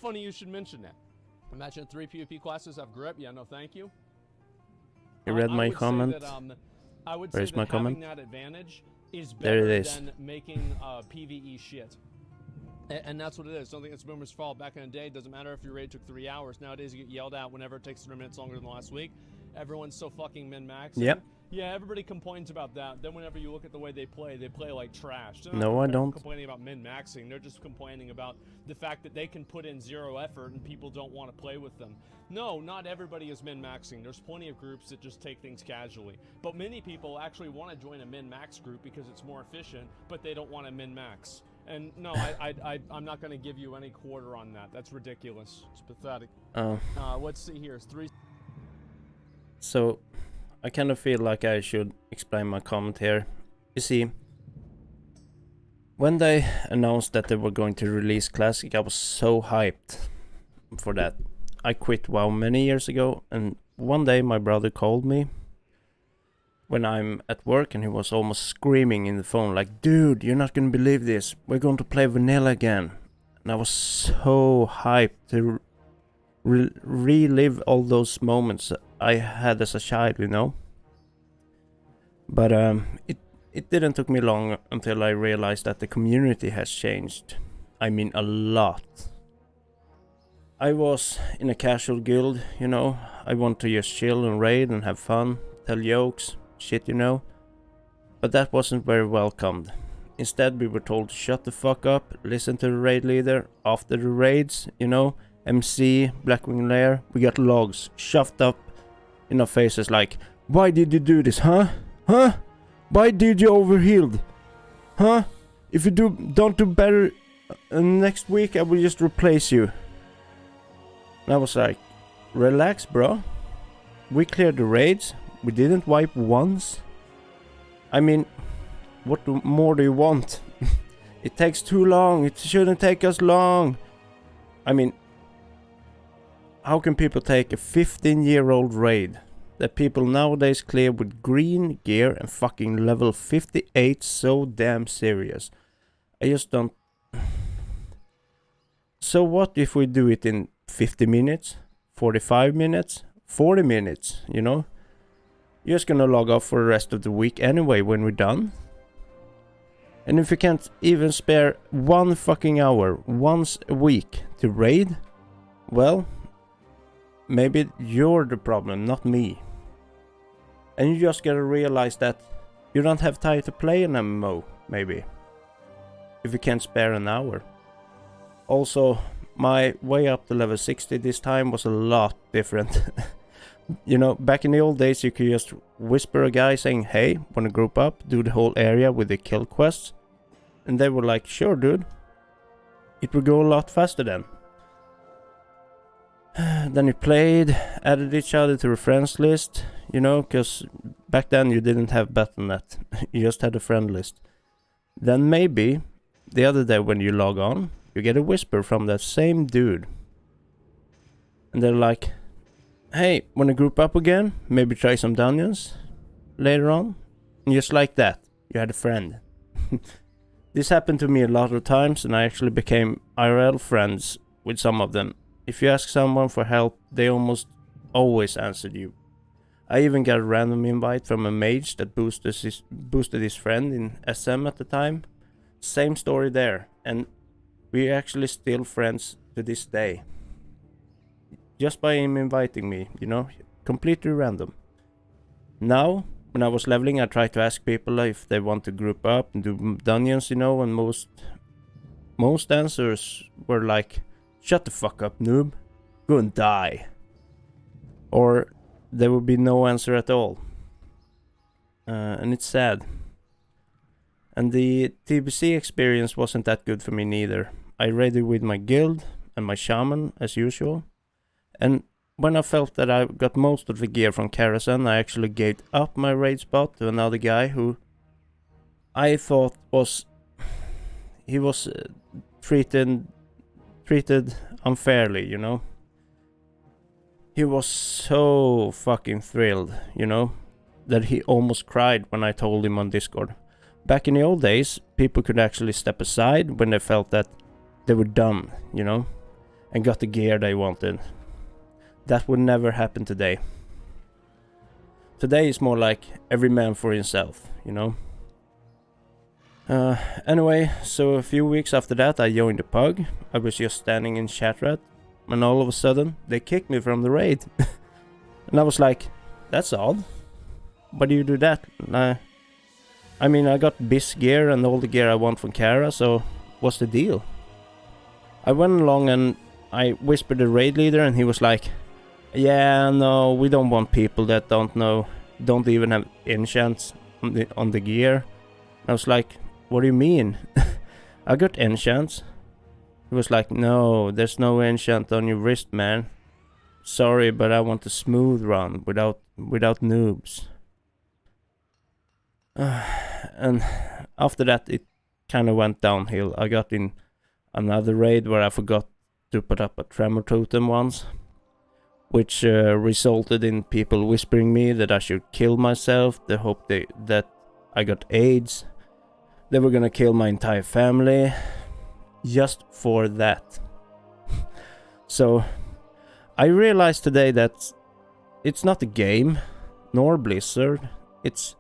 funny you should mention that. Imagine 3 PvP classes have grip. Yeah, no, thank you. You read my comment? I would Where's say my that comment? having that advantage is There it better is. than making PvE shit. And that's what it is. Don't think it's Boomer's fault. Back in the day, it doesn't matter if your raid took 3 hours. Nowadays, you get yelled at whenever it takes 3 minutes longer than last week. Everyone's so fucking min-maxing. Yep. Yeah, everybody complains about that. Then whenever you look at the way they play like trash. They're No, I don't. complaining about min-maxing. They're just complaining about the fact that they can put in 0 effort and people don't want to play with them. No, not everybody is min-maxing. There's plenty of groups that just take things casually. But many people actually want to join a min-max group because it's more efficient, but they don't want to min-max. And no, I'm not going to give you any quarter on that. That's ridiculous. It's pathetic. Oh. Let's see here. It's 3. So, I kind of feel like I should explain my comment here. You see, when they announced that they were going to release Classic, I was so hyped for that. I quit WoW many years ago, and one day my brother called me when I'm at work, and he was almost screaming in the phone like, "Dude, you're not gonna believe this. We're going to play vanilla again." And I was so hyped to relive all those moments I had as a child, you know. But it didn't took me long until I realized that the community has changed. I mean, a lot. I was in a casual guild, you know. I want to just chill and raid and have fun, tell jokes, shit, you know. But that wasn't very welcomed. Instead, we were told to shut the fuck up, listen to the raid leader. After the raids, you know, MC, Blackwing Lair, we got logs shoved up in our faces like, "Why did you do this, huh? Huh? Why did you overhealed? Huh? If you don't do better next week, I will just replace you." And I was like, relax, bro. We cleared the raids. We didn't wipe once. I mean, what more do you want? It takes too long. It shouldn't take us long. I mean, how can people take a 15-year-old raid that people nowadays clear with green gear and fucking level 58 so damn serious? I just don't... So what if we do it in 50 minutes, 45 minutes, 40 minutes, you know? You're just gonna log off for the rest of the week anyway when we're done. And if you can't even spare 1 fucking hour once a week to raid, well, maybe you're the problem, not me. And you just gotta realize that you don't have time to play an MMO, maybe. If you can't spare an hour. Also, my way up to level 60 this time was a lot different. You know, back in the old days you could just whisper a guy saying, "Hey, wanna group up, do the whole area with the kill quests?" And they were like, "Sure, dude." It would go a lot faster then. Then you played, added each other to a friends list, you know, because back then you didn't have Battle.net. You just had a friend list. Then maybe the other day when you log on, you get a whisper from that same dude. And they're like, "Hey, wanna group up again? Maybe try some dungeons later on?" And just like that, you had a friend. This happened to me a lot of times, and I actually became IRL friends with some of them. If you ask someone for help, they almost always answered you. I even got a random invite from a mage that boosted his friend in SM at the time. Same story there, and we're actually still friends to this day. Just by him inviting me, you know, completely random. Now, when I was leveling, I tried to ask people if they want to group up and do dungeons, you know, and most answers were like, "Shut the fuck up, noob. Go and die." Or there would be no answer at all. And it's sad. And the TBC experience wasn't that good for me neither. I raided with my guild and my shaman as usual. And when I felt that I got most of the gear from Karazhan, I actually gave up my raid spot to another guy who I thought was... He was treated unfairly, you know. He was so fucking thrilled, you know, that he almost cried when I told him on Discord. Back in the old days, people could actually step aside when they felt that they were done, you know. and got the gear they wanted. That would never happen today. Today is more like every man for himself, you know. Anyway, so a few weeks after that I joined the pug. I was just standing in Chatrat, and all of a sudden they kicked me from the raid. And I was like, that's odd. Why do you do that? I mean, I got BIS gear and all the gear I want from Kara, so what's the deal? I went along and I whispered the raid leader, and he was like, yeah, no, we don't want people that don't even have enchants on the gear. I was like, what do you mean? I got enchants. He was like, no, there's no enchant on your wrist, man. Sorry, but I want a smooth run without noobs. And after that it kind of went downhill. I got in another raid where I forgot to put up a tremor totem once, which resulted in people whispering me that I should kill myself. They hoped that I got AIDS. They were gonna kill my entire family just for that. So I realized today that it's not the game nor Blizzard, it's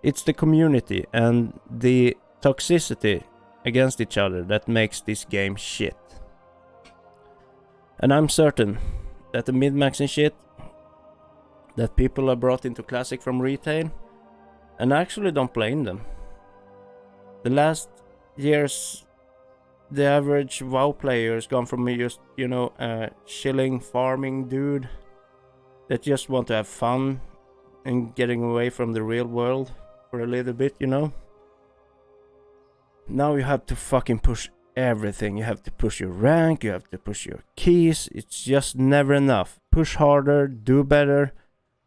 the community and the toxicity against each other that makes this game shit. And I'm certain that the mid-maxing shit that people are brought into Classic from retail, and I actually don't blame them. The last years, the average WoW player has gone from me just, you know, a chilling farming dude that just want to have fun and getting away from the real world for a little bit, you know. Now you have to fucking push everything. You have to push your rank, you have to push your keys. It's just never enough. Push harder, do better.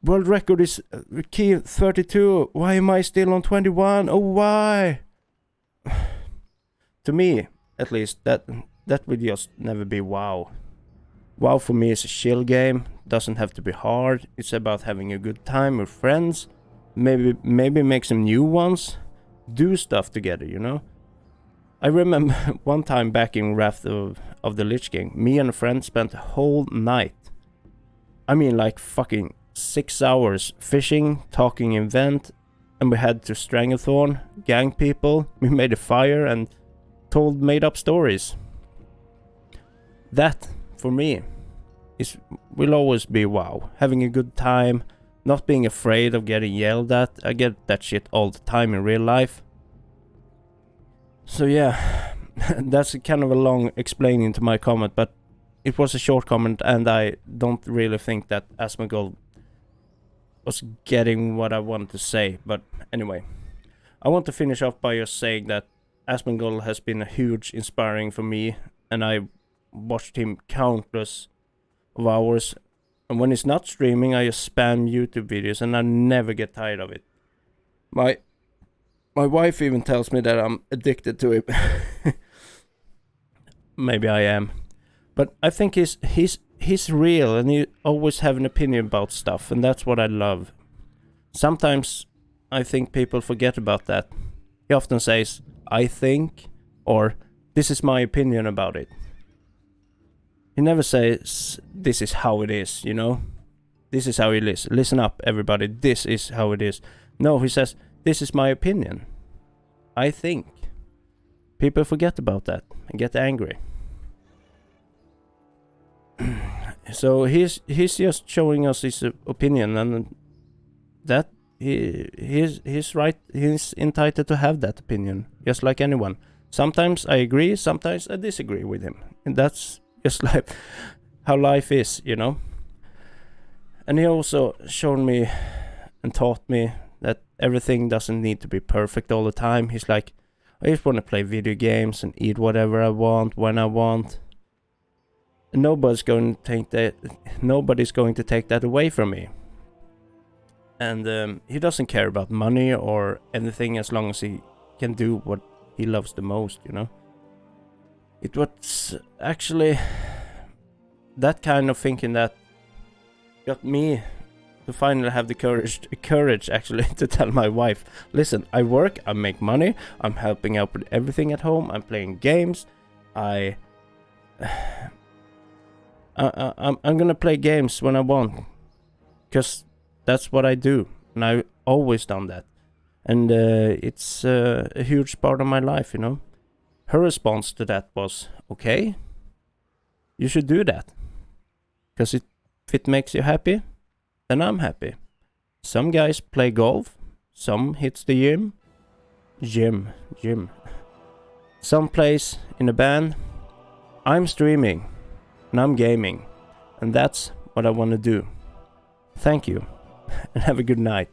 World record is key 32. Why am I still on 21? Oh, why? To me, at least, that will just never be WoW. WoW for me is a chill game. Doesn't have to be hard. It's about having a good time with friends. Maybe make some new ones. Do stuff together, you know. I remember one time back in Wrath of the Lich King, me and a friend spent a whole night. I mean, like fucking 6 hours fishing, talking in vent, and we had to Stranglethorn, gang people. We made a fire and told made up stories. That, for me, will always be WoW. Having a good time, not being afraid of getting yelled at. I get that shit all the time in real life. So yeah, that's kind of a long explaining to my comment, but it was a short comment, and I don't really think that Asmongold was getting what I wanted to say. But anyway, I want to finish off by just saying that Asmongold has been a huge inspiring for me, and I watched him countless of hours. And when he's not streaming, I just spam YouTube videos, and I never get tired of it. My wife even tells me that I'm addicted to it. Maybe I am, but I think he's real, and he always have an opinion about stuff, and that's what I love. Sometimes I think people forget about that. He often says, I think, or this is my opinion about it. He never says, this is how it is, you know? This is how it is. Listen up, everybody, this is how it is. No, he says, this is my opinion. I think. People forget about that and get angry. So he's just showing us his opinion, and that he's right. He's entitled to have that opinion, just like anyone. Sometimes I agree, sometimes I disagree with him, and that's just like how life is, you know. And he also showed me and taught me that everything doesn't need to be perfect all the time. He's like, I just want to play video games and eat whatever I want when I want. And nobody's going to take that away from me. And he doesn't care about money or anything as long as he can do what he loves the most, you know. It was actually that kind of thinking that got me to finally have the courage actually to tell my wife, listen, I work, I make money, I'm helping out with everything at home, I'm playing games, I'm gonna play games when I want, because that's what I do, and I've always done that, and it's a huge part of my life, you know. Her response to that was, okay, you should do that, because if it makes you happy, then I'm happy. Some guys play golf, some hits the gym. Some plays in a band. I'm streaming, and I'm gaming, and that's what I want to do. Thank you, and have a good night.